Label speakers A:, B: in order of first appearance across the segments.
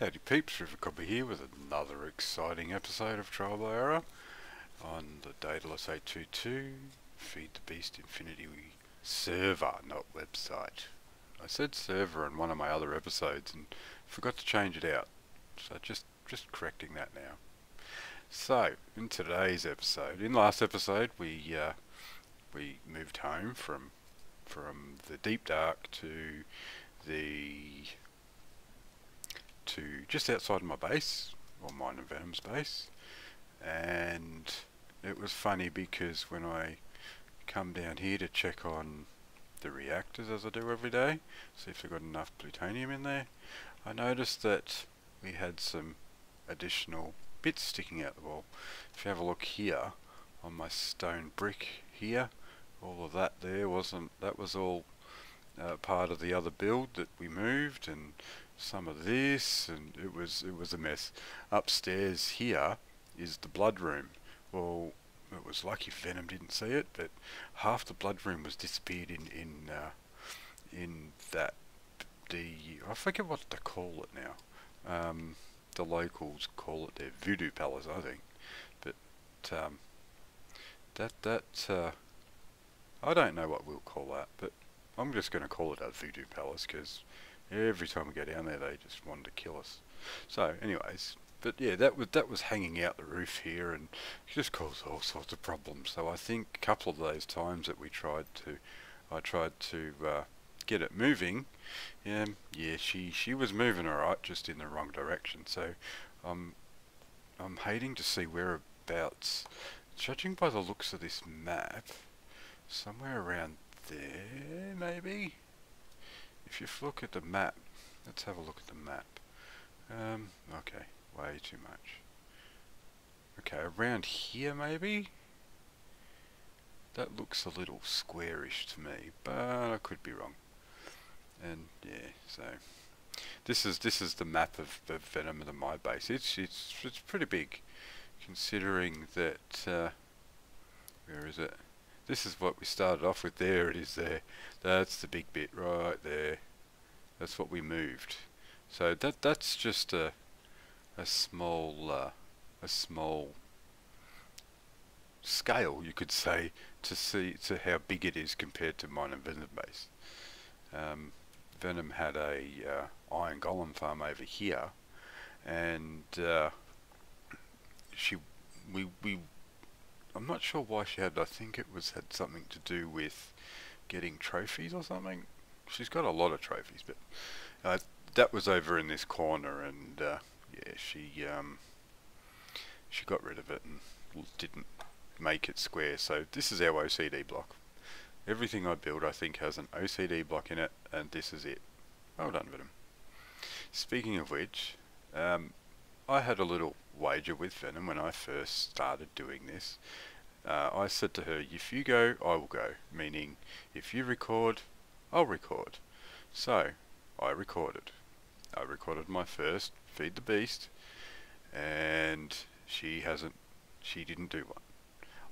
A: Howdy peeps, rivercobber here with another exciting episode of Trial by Error on the Daedalus 822 Feed the Beast Infinity server, not website. I said server in one of my other episodes and forgot to change it out, so just correcting that now. So, in today's episode, in last episode we moved home from the deep dark to just outside my base, or mine and Venom's base, and it was funny because when I come down here to check on the reactors as I do every day, see if they've got enough plutonium in there, I noticed that we had some additional bits sticking out the wall. If you have a look here on my stone brick here, all of that there that was all part of the other build that we moved, and some of this, and it was a mess. Upstairs here is the blood room. Well, it was lucky Venom didn't see it, but half the blood room was disappeared in that I forget what to call it now. The locals call it their voodoo palace, I think. But I don't know what we'll call that, but I'm just going to call it a voodoo palace because every time we go down there they just wanted to kill us. So anyways, but yeah, that was hanging out the roof here, and it just caused all sorts of problems. So I think a couple of those times that I tried to get it moving, yeah, she was moving alright, just in the wrong direction. So I'm hating to see whereabouts, judging by the looks of this map, somewhere around there maybe. If you look at the map, let's have a look at the map. Okay, way too much. Okay, around here maybe? That looks a little squarish to me, but I could be wrong. And yeah, so this is the map of Venom and my base. It's pretty big, considering that where is it? This is what we started off with. There it is there. That's the big bit right there. That's what we moved. So that's just a small scale, you could say, to how big it is compared to mine and Venom base. Venom had a iron golem farm over here, and I'm not sure why she had. I think it had something to do with getting trophies or something. She's got a lot of trophies, but that was over in this corner, and yeah, she got rid of it and didn't make it square. So this is our OCD block. Everything I build, I think, has an OCD block in it, and this is it. Well done, Venom. Speaking of which, I had a little wager with Venom when I first started doing this. I said to her, if you go, I will go. Meaning, if you record, I'll record. So, I recorded. I recorded my first Feed the Beast, and she didn't do one.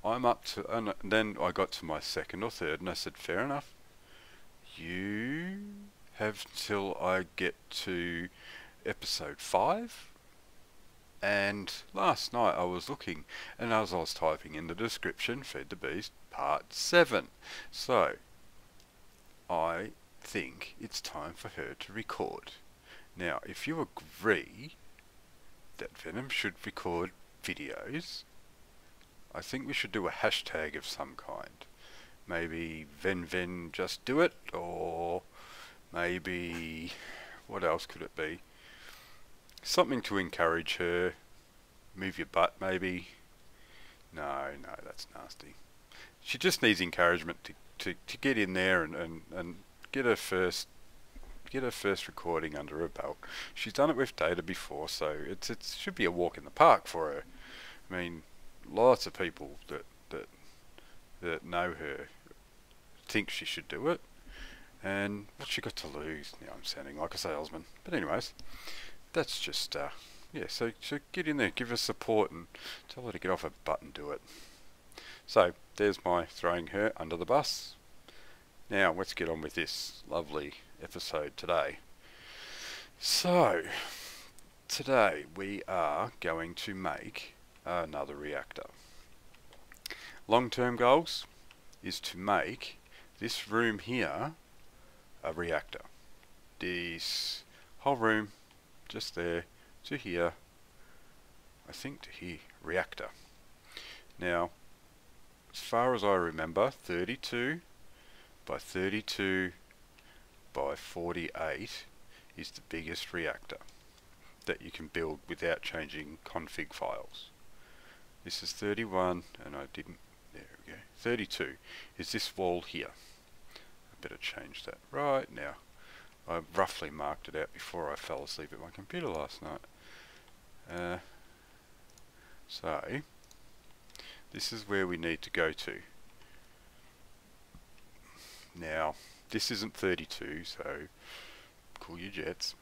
A: I'm up to, and then I got to my second or third, and I said, fair enough. You have till I get to episode 5. And last night I was looking, and as I was typing in the description, Feed the Beast Part 7. So, I think it's time for her to record. Now, if you agree that Venom should record videos, I think we should do a hashtag of some kind. Maybe Ven just do it, or maybe, what else could it be? Something to encourage her. Move your butt, maybe. No, that's nasty. She just needs encouragement to get in there and get her first recording under her belt. She's done it with Data before, so it should be a walk in the park for her. I mean, lots of people that know her think she should do it, and what's she got to lose? Now I'm sounding like a salesman, but anyways. That's just, yeah, so get in there, give her support, and tell her to get off her butt and do it. So, there's my throwing her under the bus. Now, let's get on with this lovely episode today. So, today we are going to make another reactor. Long-term goals is to make this room here a reactor. This whole room, just there, to here, I think to here, reactor. Now, as far as I remember, 32 by 32 by 48 is the biggest reactor that you can build without changing config files. This is 31, and I didn't, there we go, 32 is this wall here. I better change that right now. I roughly marked it out before I fell asleep at my computer last night. So, this is where we need to go to. Now, this isn't 32, so cool your jets.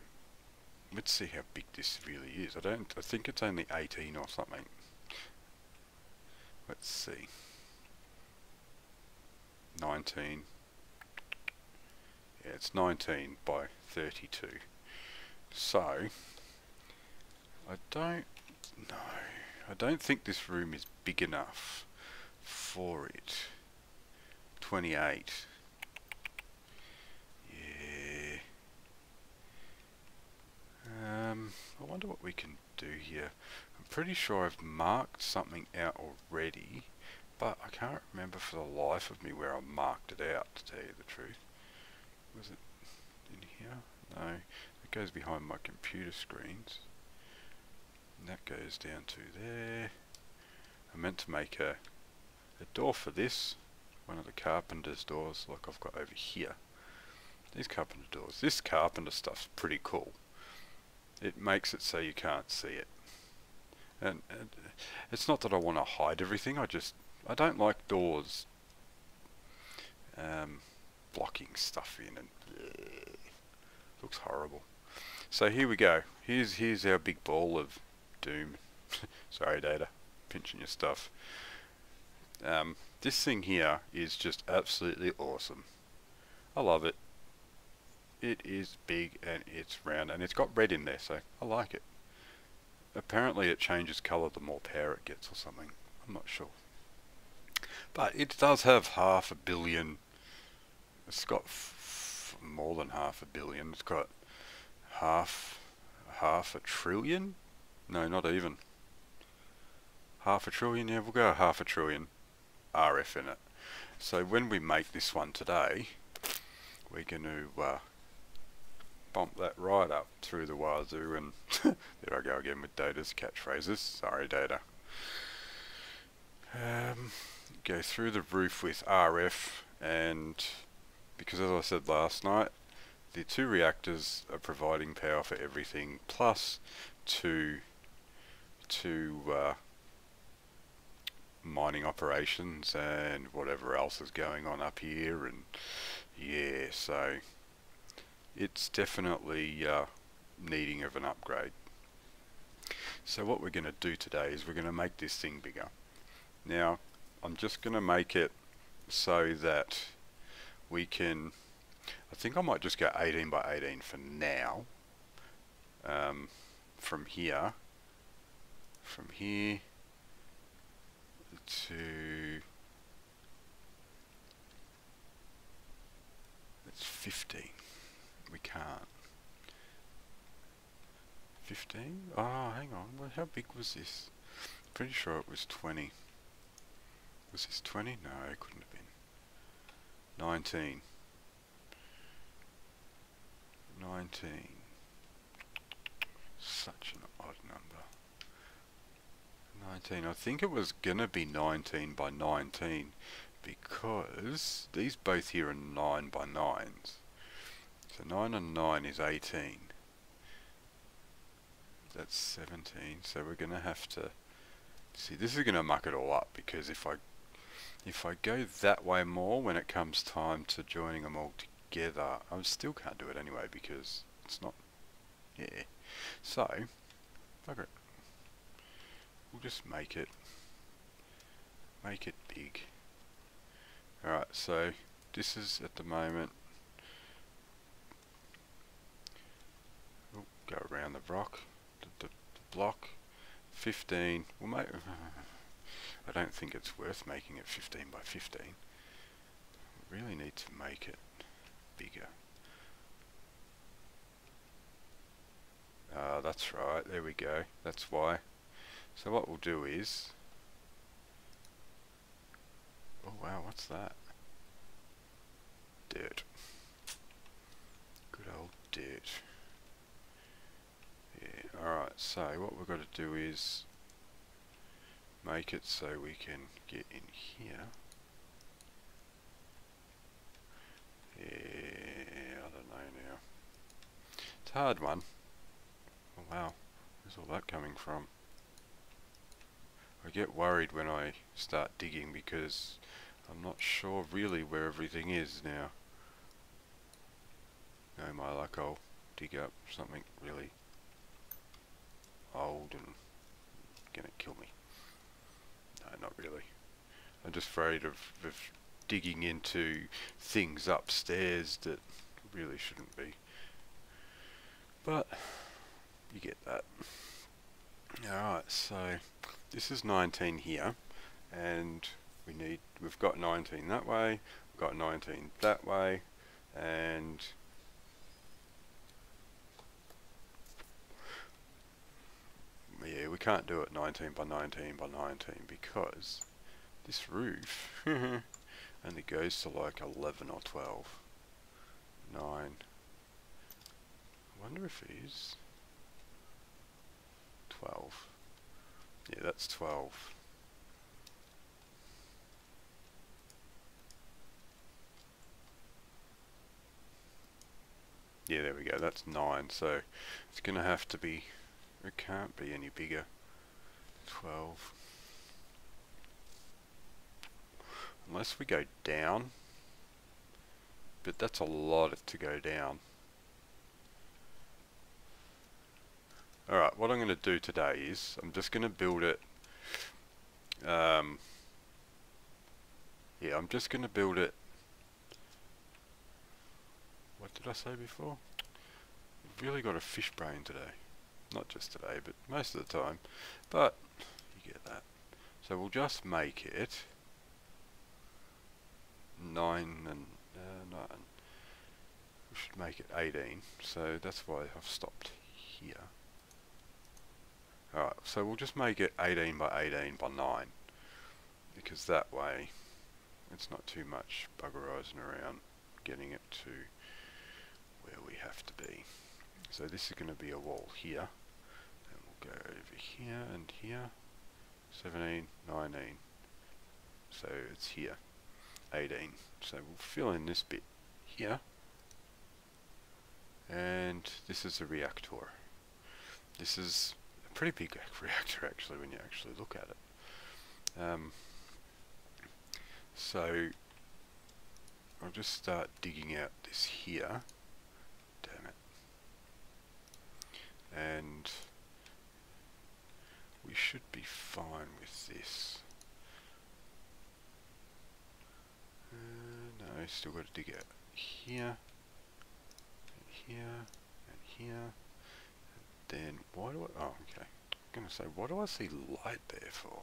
A: Let's see how big this really is. I think it's only 18 or something. Let's see. 19. Yeah, it's 19 by 32. So, I don't think this room is big enough for it. 28. Yeah. I wonder what we can do here. I'm pretty sure I've marked something out already, but I can't remember for the life of me where I marked it out, to tell you the truth. Was it in here? No, it goes behind my computer screens. And that goes down to there. I meant to make a door for this, one of the carpenter's doors like I've got over here. These carpenter doors. This carpenter stuff's pretty cool. It makes it so you can't see it. And it's not that I want to hide everything, I don't like doors blocking stuff in, and looks horrible. So here we go. Here's our big ball of doom. Sorry, Data, pinching your stuff. This thing here is just absolutely awesome. I love it. It is big and it's round and it's got red in there, so I like it. Apparently it changes colour the more power it gets or something. I'm not sure. But it does have 500 million. It's got more than 500 million. It's got half a trillion? No, not even. 500 billion, yeah, we'll go 500 billion RF in it. So when we make this one today, we're going to bump that right up through the wazoo, and there I go again with Data's catchphrases. Sorry, Data. Go through the roof with RF, and because as I said last night, the two reactors are providing power for everything, plus two mining operations and whatever else is going on up here, and yeah, so it's definitely needing of an upgrade. So what we're going to do today is we're going to make this thing bigger. Now I'm just going to make it so that we can, I think I might just go 18 by 18 for now. From here to, it's 15. We can't. 15? Oh, hang on. Well, how big was this? Pretty sure it was 20. Was this 20? No, it couldn't have been. 19. 19. Such an odd number. 19. I think it was gonna be 19 by 19 because these both here are 9 by 9s. So 9 and 9 is 18. That's 17. So we're gonna have to see. This is gonna muck it all up because if I go that way more when it comes time to joining them all together, I still can't do it anyway because it's not. Yeah. So, okay. We'll just make it big. Alright, so this is at the moment. Go around the rock. block 15. We'll make. I don't think it's worth making it 15 by 15. We really need to make it bigger. That's right, there we go, that's why. So what we'll do is, oh wow, what's that? Dirt. Good old dirt. Yeah, alright, so what we've got to do is make it so we can get in here. Yeah, I don't know now. It's a hard one. Oh wow, where's all that coming from? I get worried when I start digging because I'm not sure really where everything is now. No, my luck, I'll dig up something really old and gonna kill me. No, not really. I'm just afraid of digging into things upstairs that really shouldn't be. But you get that. Alright, so this is 19 here, and we've got 19 that way, we've got 19 that way, and yeah, we can't do it 19 by 19 by 19 because this roof only goes to like 11 or 12. 9. I wonder if it is 12. Yeah, that's 12. Yeah, there we go, that's 9, so it's going to have to be, it can't be any bigger. 12. Unless we go down, but that's a lot to go down. Alright, what I'm going to do today is, I'm just going to build it, yeah, I'm just going to build it, what did I say before? I've really got a fish brain today. Not just today, but most of the time. But, you get that. So we'll just make it 9 and 9. We should make it 18, so that's why I've stopped here. Alright, so we'll just make it 18 by 18 by 9, because that way it's not too much buggerizing around getting it to where we have to be. So this is going to be a wall here, and we'll go over here and here, 17, 19, so it's here, 18, so we'll fill in this bit here, and this is a reactor. This is a pretty big reactor actually when you actually look at it. So I'll just start digging out this here. Damn it. And we should be fine with this. No, still got to dig out here, and here, and here. And then why do I? Oh, okay. I'm gonna say, what do I see light there for?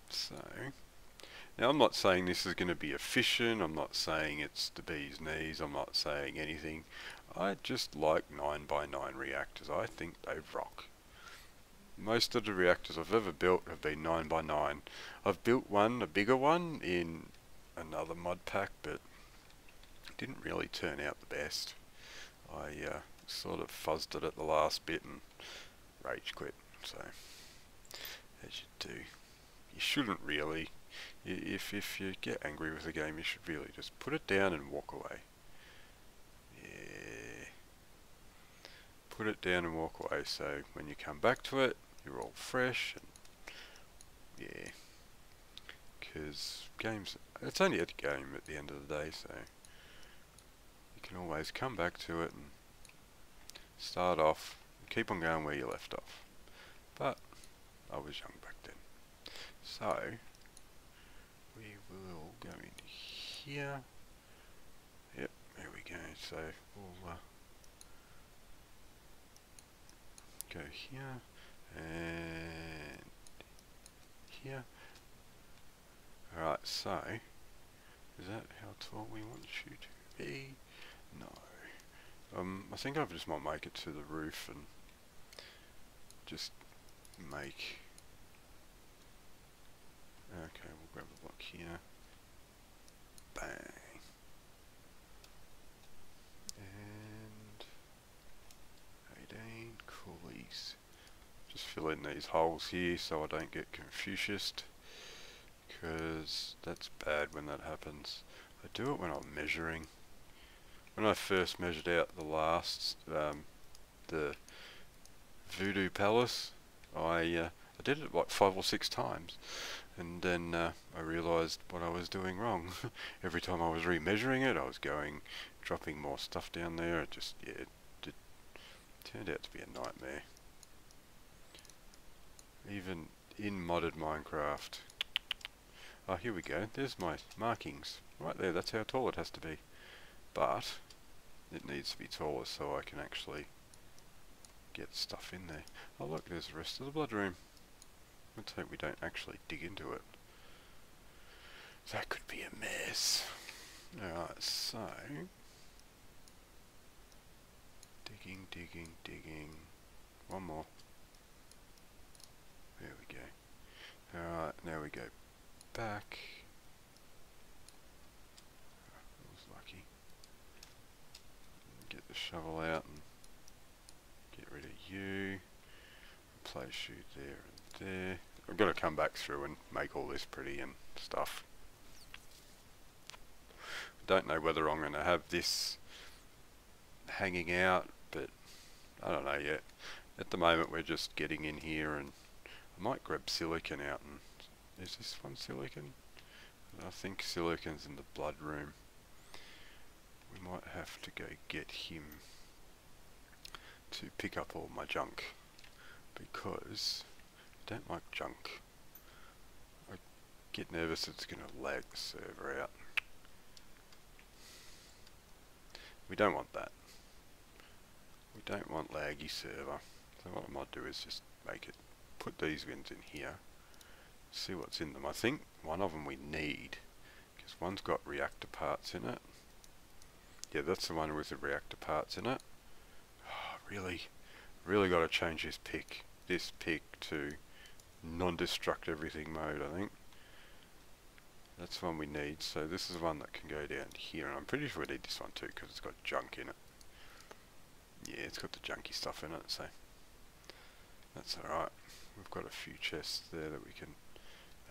A: So now I'm not saying this is going to be efficient. I'm not saying it's the bee's knees. I'm not saying anything. I just like 9 by 9 reactors. I think they rock. Most of the reactors I've ever built have been 9 by 9. I've built one, a bigger one, in another mod pack, but it didn't really turn out the best. I sort of fuzzed it at the last bit and rage quit. So, as you do. You shouldn't really. If you get angry with a game, you should really just put it down and walk away. Yeah. Put it down and walk away, so when you come back to it, you're all fresh. And yeah. Because games, it's only a game at the end of the day, so you can always come back to it and start off, and keep on going where you left off. But I was young back then. So we will go in here. Yep, there we go. So we'll go here and here. Alright, so is that how tall we want you to be? No. I think I just might make it to the roof and just make. Okay, we'll grab the block here. Bang. And 18 coolies. Just fill in these holes here so I don't get Confuciused, because that's bad when that happens. I do it when I'm measuring. When I first measured out the last, the Voodoo Palace, I did it like 5 or 6 times, and then I realised what I was doing wrong. Every time I was remeasuring it, I was dropping more stuff down there. It just, yeah, it turned out to be a nightmare. Even in modded Minecraft. Oh, here we go. There's my markings. Right there, that's how tall it has to be. But it needs to be taller so I can actually get stuff in there. Oh look, there's the rest of the blood room. Let's hope we don't actually dig into it. That could be a mess. Alright, so digging, digging, digging. One more. There we go. Alright, now we go back. I was lucky. Get the shovel out and get rid of you. Place you there and there. I've got to come back through and make all this pretty and stuff. I don't know whether I'm going to have this hanging out, but I don't know yet. At the moment we're just getting in here, and I might grab silicon out. And is this one silicon? I think silicon's in the blood room. We might have to go get him to pick up all my junk, because I don't like junk. I get nervous it's going to lag the server out. We don't want that. We don't want laggy server. So what I might do is just make it, put these bins in here, see what's in them. I think one of them we need, because one's got reactor parts in it. Yeah, that's the one with the reactor parts in it. Oh, really got to change this pick to non-destruct everything mode, I think. That's the one we need, so this is the one that can go down here, and I'm pretty sure we need this one too, because it's got junk in it. Yeah, it's got the junky stuff in it, so that's alright. We've got a few chests there that we can,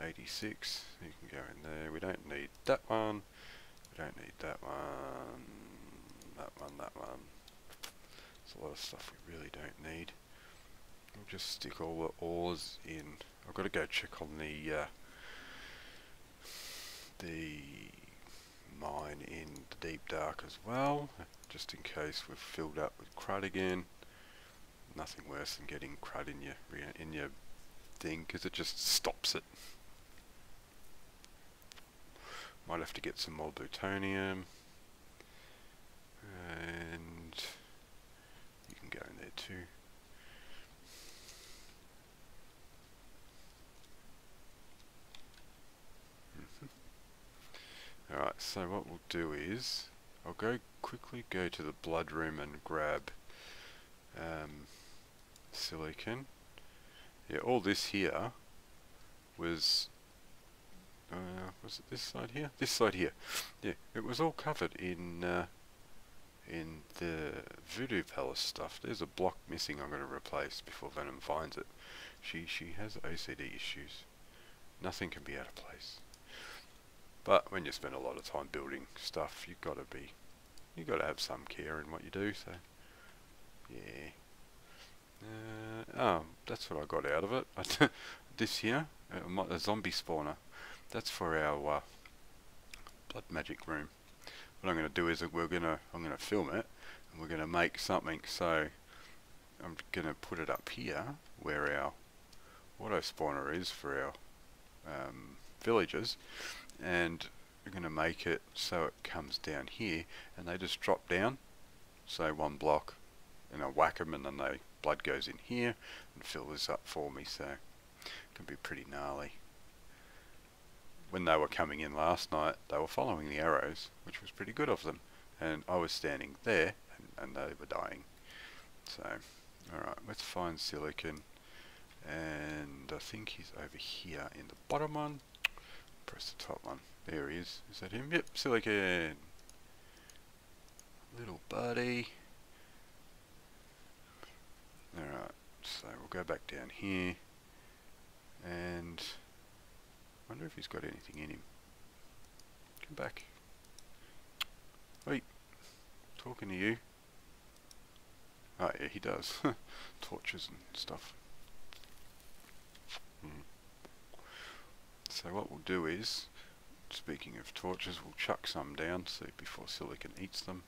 A: 86, you can go in there. We don't need that one, we don't need that one, that one. There's a lot of stuff we really don't need. We'll just stick all the ores in. I've got to go check on the mine in the deep dark as well, just in case we've filled up with crud again. Nothing worse than getting crud in your thing, because it just stops it. Might have to get some more plutonium, and you can go in there too. Alright, so what we'll do is, I'll quickly go to the blood room and grab silicon. Yeah, all this here was it this side here? This side here. Yeah, it was all covered in the Voodoo Palace stuff. There's a block missing I'm going to replace before Venom finds it. She has OCD issues. Nothing can be out of place. But when you spend a lot of time building stuff, you've got to have some care in what you do. So, yeah. Oh, that's what I got out of it. This here, a zombie spawner. That's for our blood magic room. What I'm going to do is I'm going to film it, and we're going to make something. So I'm going to put it up here where our auto spawner is for our villagers. And we're going to make it so it comes down here and they just drop down, so one block, and I whack them and then they blood goes in here and fills this up for me, so it can be pretty gnarly. When they were coming in last night, they were following the arrows, which was pretty good of them, and I was standing there and they were dying. So alright, let's find silicon, and I think he's over here in the bottom one. Press the top one. There he is. Is that him? Yep, silicon. Little buddy. Alright, so we'll go back down here, and I wonder if he's got anything in him. Come back. Wait, talking to you. Oh yeah, he does. Torches and stuff. So what we'll do is, speaking of torches, we'll chuck some down so before silicon eats them.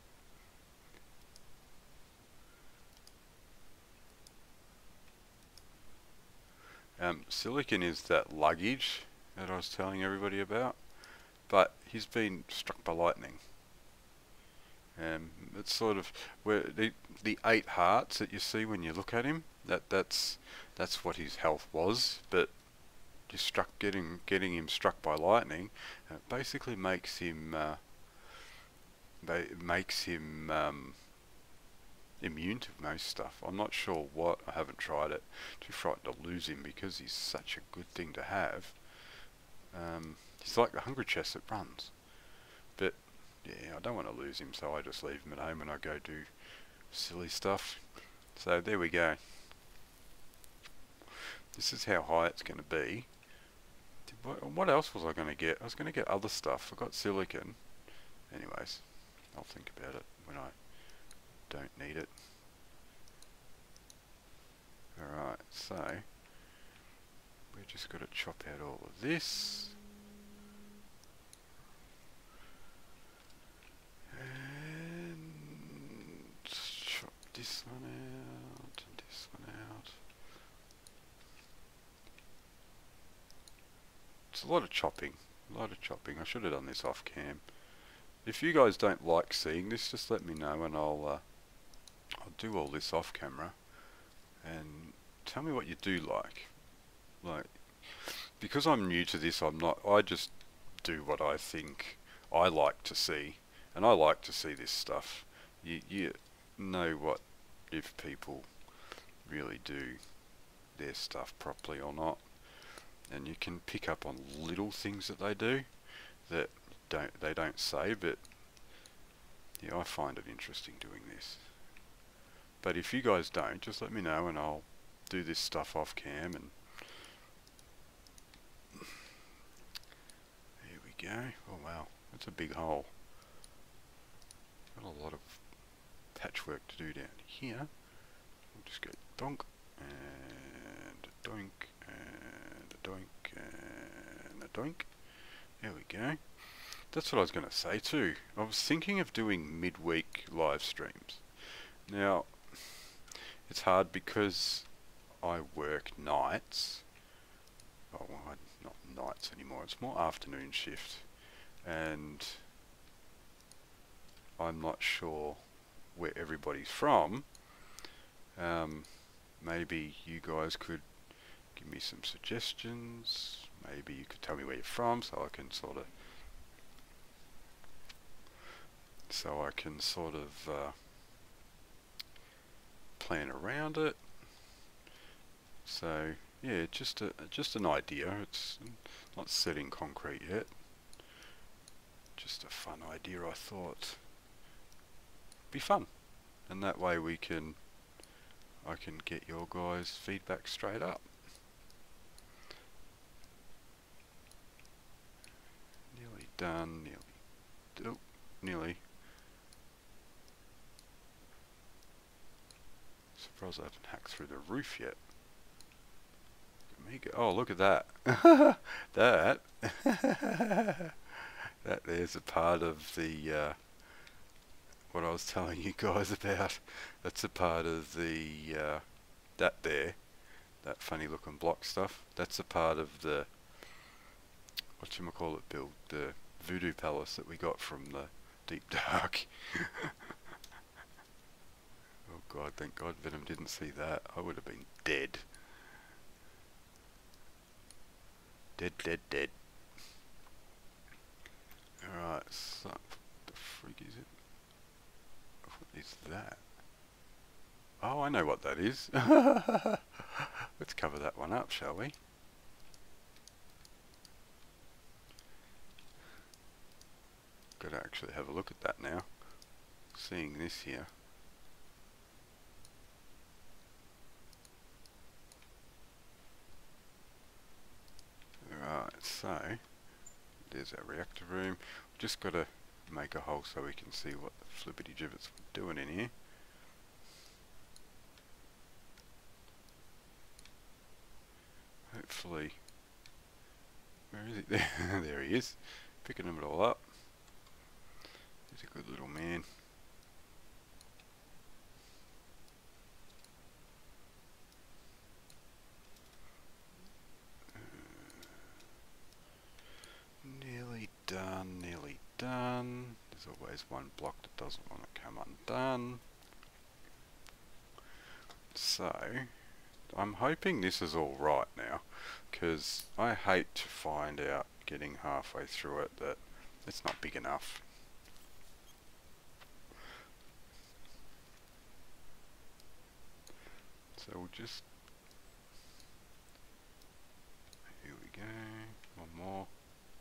A: Silicon is that luggage that I was telling everybody about, but he's been struck by lightning. It's sort of where the 8 hearts that you see when you look at him. That's what his health was, but just getting him struck by lightning basically makes him immune to most stuff. I'm not sure what. I haven't tried it. Too frightened to lose him because he's such a good thing to have. He's like the hungry chest that runs. But yeah, I don't want to lose him, so I just leave him at home and I go do silly stuff. So there we go. This is how high it's going to be. What else was I going to get? I was going to get other stuff. I got silicon. Anyways, I'll think about it when I don't need it. Alright, so we're just got to chop out all of this. And chop this one out and this one out. It's a lot of chopping. I should have done this off cam. If you guys don't like seeing this, just let me know and I'll do all this off camera. And tell me what you do like. Like, because I'm new to this, I just do what I think I like to see. And I like to see this stuff. You know what, if people really do their stuff properly or not. And you can pick up on little things that they do that they don't say, but yeah, I find it interesting doing this. But if you guys don't, just let me know and I'll do this stuff off cam. And here we go. Oh wow, that's a big hole. Got a lot of patchwork to do down here. We'll just go donk and a doink and a doink and a doink. There we go. That's what I was going to say too. I was thinking of doing midweek live streams. Now, it's hard because I work nights. Oh, well, not nights anymore. It's more afternoon shift. And I'm not sure where everybody's from. Maybe you guys could give me some suggestions. Maybe you could tell me where you're from so I can sort of plan around it. So yeah, just an idea. It's not set in concrete yet. Just a fun idea. I thought be fun, and that way I can get your guys' feedback straight up. Nearly done. Nearly. Surprised I haven't hacked through the roof yet. Oh, look at that. That there's a part of the what I was telling you guys about. That's a part of the that funny looking block stuff. That's a part of the whatchamacallit build, the voodoo palace that we got from the Deep Dark. Oh God, thank God Venom didn't see that. I would have been dead. Dead, dead, dead. Alright, so what the frig is it? What is that? Oh, I know what that is. Let's cover that one up, shall we? Gotta actually have a look at that now. Seeing this here. Right, so there's our reactor room. Just gotta make a hole so we can see what the flippity gibbets we're doing in here. Hopefully, where is it? There, there he is, picking them all up. He's a good little man. Nearly done, nearly done. There's always one block that doesn't want to come undone. So, I'm hoping this is all right now, because I hate to find out getting halfway through it that it's not big enough. So we'll just, here we go, one more.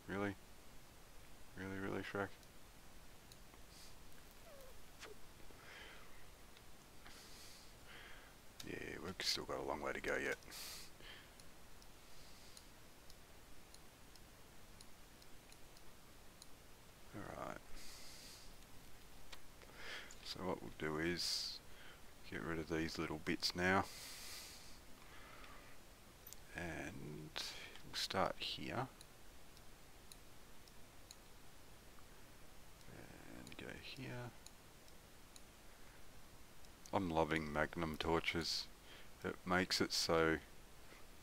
A: Really? Really, really, Shrek? Yeah, we've still got a long way to go yet. Alright. So what we'll do is get rid of these little bits now. And we'll start here. And go here. I'm loving magnum torches. It makes it so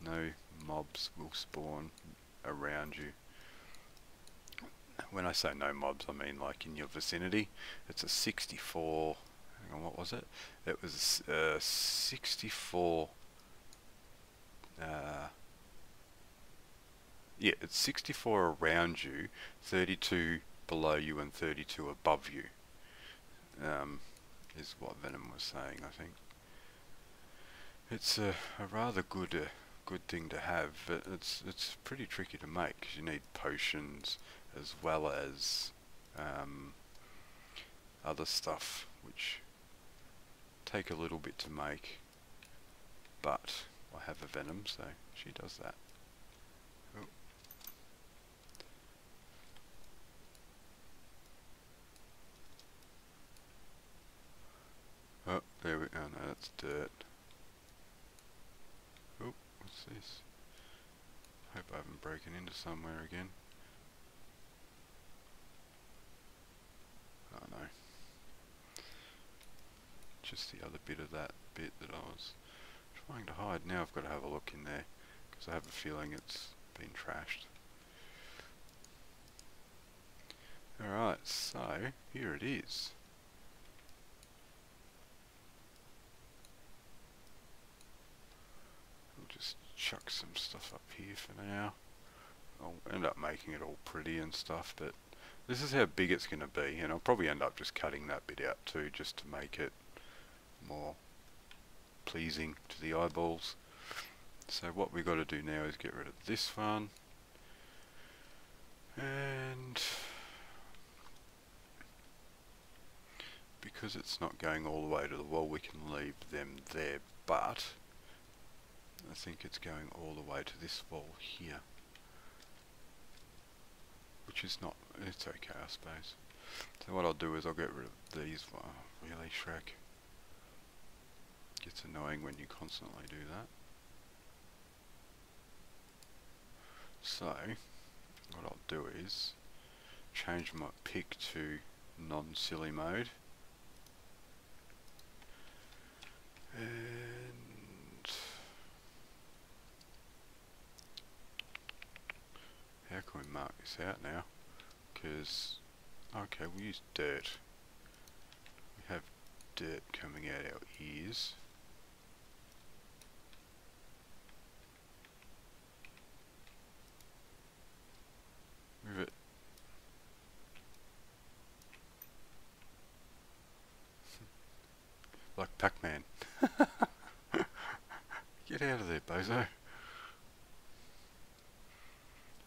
A: no mobs will spawn around you. When I say no mobs, I mean like in your vicinity. It's a 64, hang on, what was it? It was 64, yeah, it's 64 around you, 32 below you and 32 above you, is what Venom was saying, I think. It's a rather good thing to have, but it's pretty tricky to make, because you need potions as well as other stuff which take a little bit to make, but I have a Venom, so she does that. Oh. Oh, there we go. Oh no, that's dirt. Oh, what's this? Hope I haven't broken into somewhere again. Oh no. Just the other bit of that bit that I was trying to hide. Now I've got to have a look in there, because I have a feeling it's been trashed. Alright, so here it is. We'll just chuck some stuff up here for now. I'll end up making it all pretty and stuff, but this is how big it's going to be, and I'll probably end up just cutting that bit out too, just to make it more pleasing to the eyeballs. So what we've got to do now is get rid of this one, and because it's not going all the way to the wall, we can leave them there, but I think it's going all the way to this wall here, which is not, it's okay I suppose. So what I'll do is I'll get rid of these. Oh, really, Shrek? Gets annoying when you constantly do that. So what I'll do is change my pick to non-silly mode, and how can we mark this out now? Because okay, we use dirt. We have dirt coming out our ears. Move it. Like Pac-Man. Get out of there, bozo.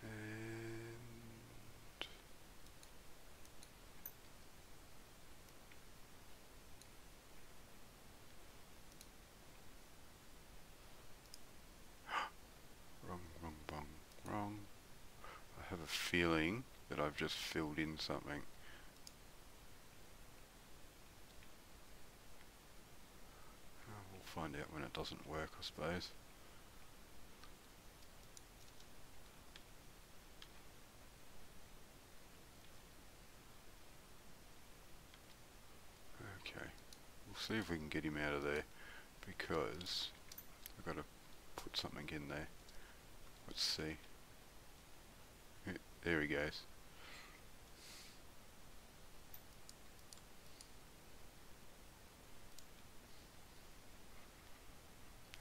A: And wrong. I have a feeling that I've just filled in something. We'll find out when it doesn't work, I suppose. Okay, we'll see if we can get him out of there, because I've got to put something in there. Let's see. There he goes.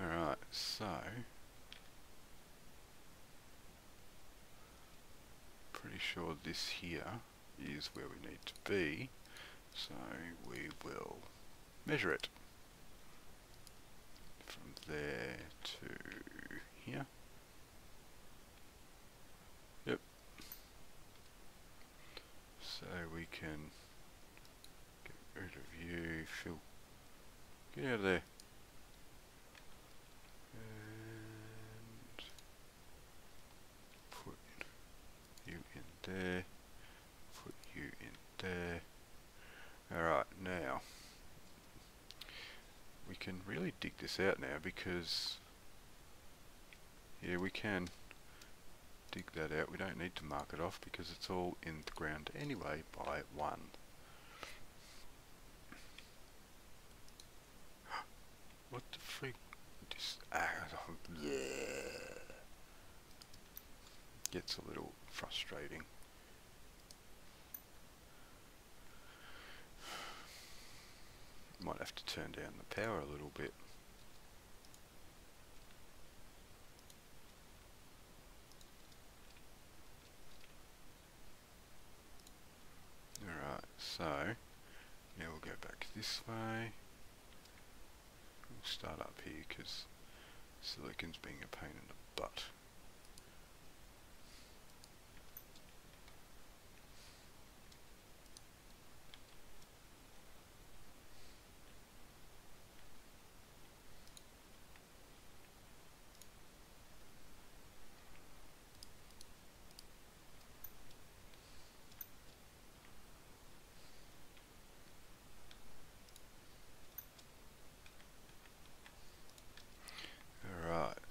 A: Alright, so pretty sure this here is where we need to be, so we will measure it from there to here. Yep. So we can get rid of you, Phil. Get out of there. And put you in there. Put you in there. Alright, now we can really dig this out now, because yeah, we can dig that out. We don't need to mark it off because it's all in the ground anyway by 1. What the freak? Gets a little frustrating. Might have to turn down the power a little bit. Alright, so now we'll go back this way. We'll start up here because silicon's being a pain in the butt.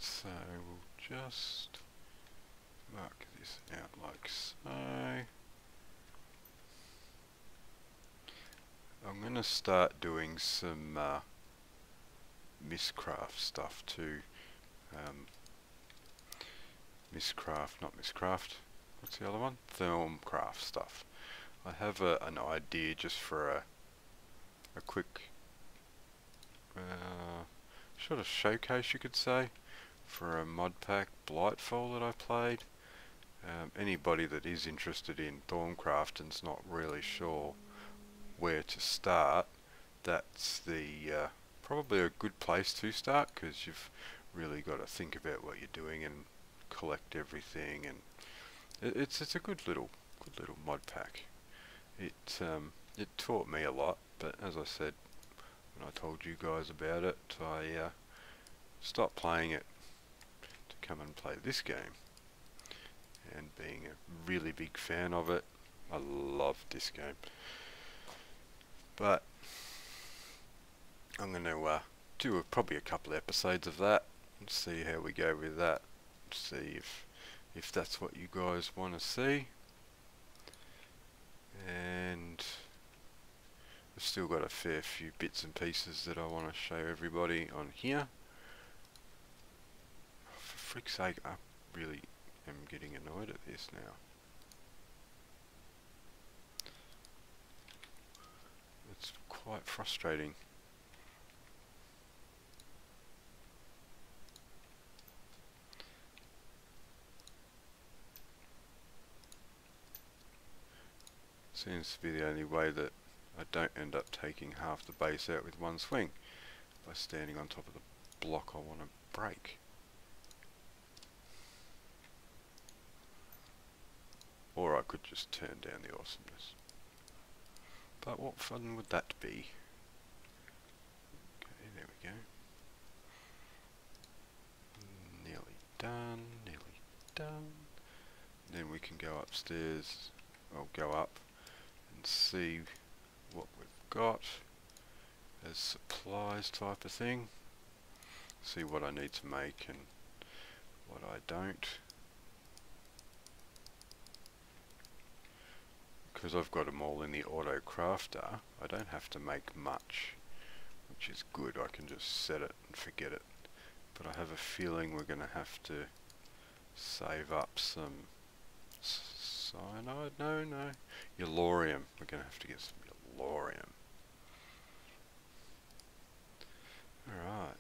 A: So we'll just mark this out like so. I'm going to start doing some miscraft stuff too. Not miscraft. What's the other one? Thermcraft stuff. I have an idea just for a quick sort of showcase, you could say, for a mod pack Blightfall that I played. Anybody that is interested in Thorncraft and's not really sure where to start, that's the probably a good place to start, because you've really got to think about what you're doing and collect everything, and it's a good little mod pack. It taught me a lot, but as I said when I told you guys about it, I stopped playing it to come and play this game, and being a really big fan of it, I love this game. But I'm going to do probably a couple episodes of that and see how we go with that, see if that's what you guys want to see. And I've still got a fair few bits and pieces that I want to show everybody on here. For frick's sake, I really am getting annoyed at this now. It's quite frustrating. Seems to be the only way that I don't end up taking half the base out with one swing by standing on top of the block I want to break. Or I could just turn down the awesomeness. But what fun would that be? Okay, there we go. Nearly done, nearly done. Then we can go upstairs, or go up and see what we've got as supplies type of thing. See what I need to make and what I don't. Because I've got them all in the auto crafter, I don't have to make much, which is good. I can just set it and forget it. But I have a feeling we're going to have to save up some cyanide. No, yellorium. We're going to have to get some yellorium. Alright.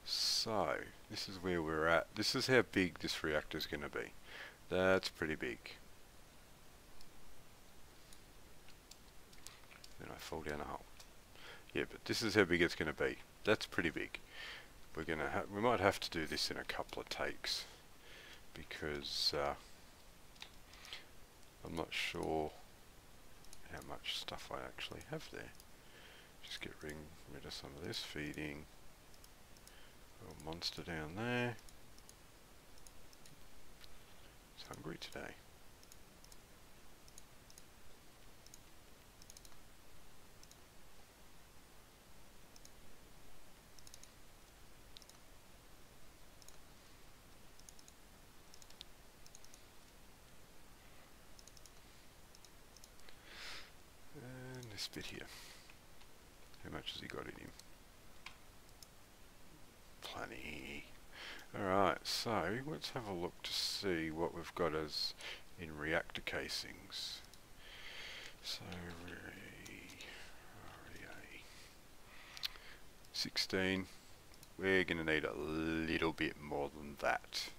A: So, this is where we're at. This is how big this reactor is going to be. That's pretty big. Then I fall down a hole. Yeah, but this is how big it's going to be. That's pretty big. We might have to do this in a couple of takes because I'm not sure how much stuff I actually have there. Just get rid of some of this, feeding a little monster down there. It's hungry today. This bit here. How much has he got in him? Plenty. Alright, so let's have a look to see what we've got as in reactor casings. So, 16. We're going to need a little bit more than that.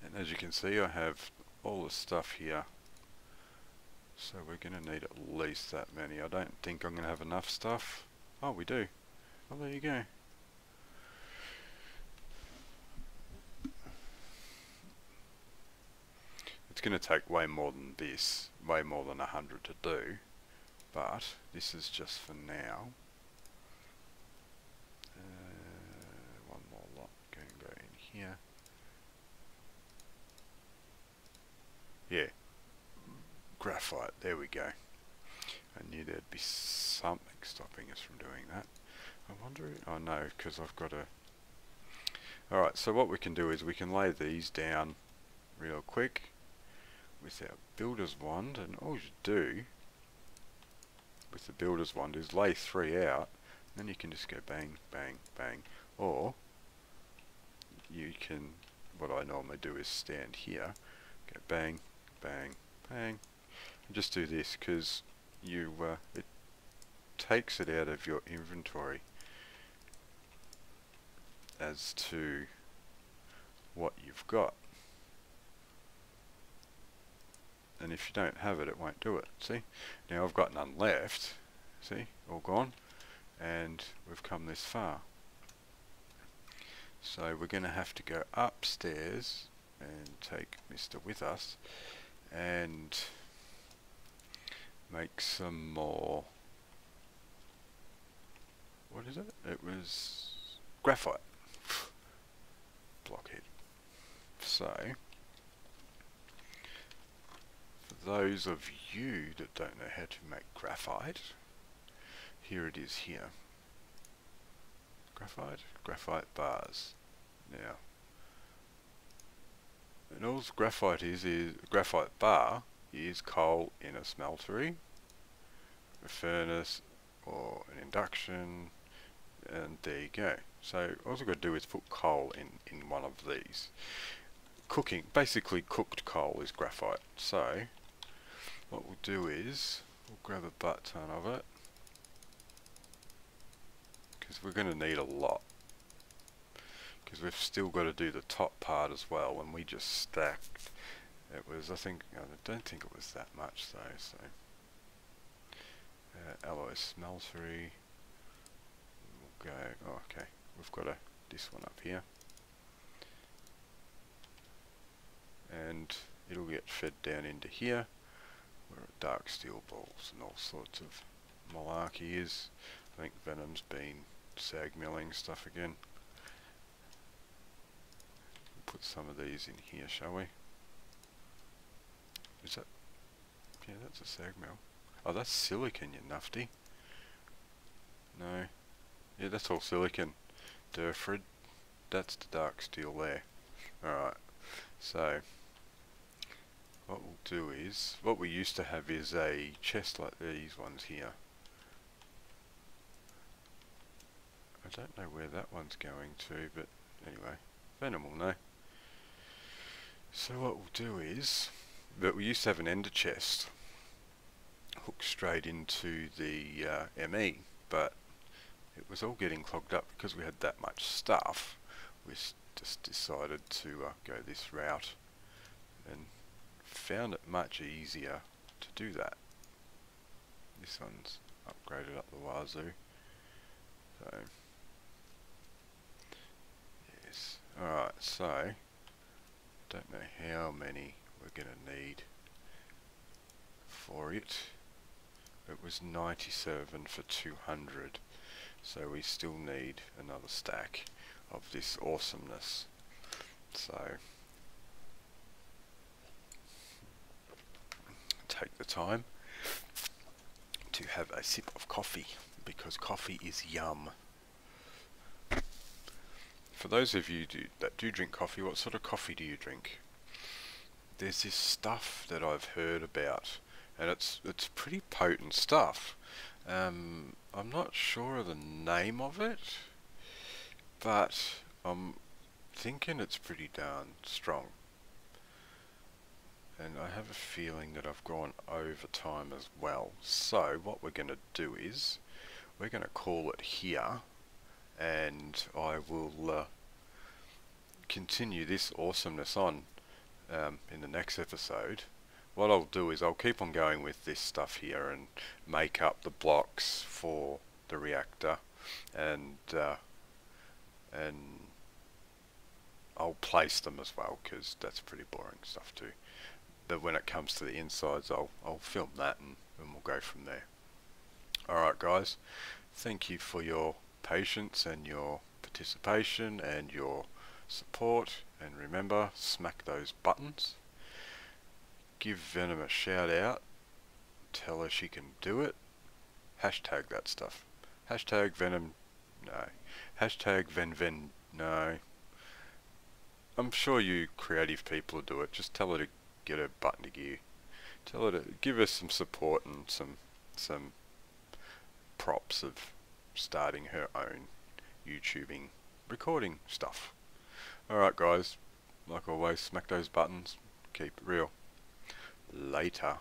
A: And as you can see, I have all the stuff here, so we're going to need at least that many. I don't think I'm going to have enough stuff. Oh, we do. Oh, there you go. It's going to take way more than this, way more than 100 to do, but this is just for now. One more lot going to go in here. Yeah, graphite, there we go. I knew there'd be something stopping us from doing that. I wonder, oh no, because I've got a... Alright, so what we can do is we can lay these down real quick with our builder's wand, and all you do with the builder's wand is lay 3 out, and then you can just go bang, bang, bang, or you can, what I normally do is stand here, go bang, bang, bang, and just do this because you it takes it out of your inventory as to what you've got, and if you don't have it, it won't do it. See, now I've got none left, see, all gone, and we've come this far. So we're going to have to go upstairs and take Mr. with us and make some more, what is it? It was graphite. Blockhead. So, for those of you that don't know how to make graphite, here it is here. Graphite bars. Now, and all graphite is graphite bar is coal in a smeltery, a furnace, or an induction, and there you go. So all we've got to do is put coal in one of these. Cooking, basically cooked coal is graphite. So what we'll do is we'll grab a butt ton of it, because we're going to need a lot. because we've still got to do the top part as well, and we just stacked. It was, I don't think it was that much though, so. Alloy smeltery. We'll go, oh, okay, we've got this one up here. And it'll get fed down into here, where dark steel balls and all sorts of malarkey is. I think Venom's been sag milling stuff again. We'll put some of these in here, shall we? Is that? Yeah, that's a sag mill. Oh, that's silicon, you nufty. No. Yeah, that's all silicon. Durfrid. That's the dark steel there. Alright. So, what we'll do is, what we used to have is a chest like these ones here. I don't know where that one's going to, but anyway, Venom will know. So what we'll do is, but we used to have an ender chest hooked straight into the ME, but it was all getting clogged up because we had that much stuff. We just decided to go this route and found it much easier to do that. This one's upgraded up the wazoo. So, yes. Alright, so, don't know how many we're going to need for it. It was 97 for 200, so we still need another stack of this awesomeness. So, take the time to have a sip of coffee, because coffee is yum. For those of you that do drink coffee, what sort of coffee do you drink? There's this stuff that I've heard about, and it's pretty potent stuff. I'm not sure of the name of it, but I'm thinking it's pretty darn strong. And I have a feeling that I've gone over time as well. So what we're going to do is, we're going to call it here, and I will continue this awesomeness on in the next episode. What I'll do is I'll keep on going with this stuff here and make up the blocks for the reactor, and I'll place them as well, because that's pretty boring stuff too. But when it comes to the insides, I'll film that and we'll go from there. Alright guys, thank you for your patience and your participation and your support, and remember, smack those buttons. Give Venom a shout out, tell her she can do it, hashtag that stuff, hashtag Venom, no, hashtag Ven, no. I'm sure you creative people will do it. Just tell her to get her butt into gear. Tell her to give us some support and some props of starting her own YouTubing recording stuff. Alright guys, like always, smack those buttons, keep it real. Later.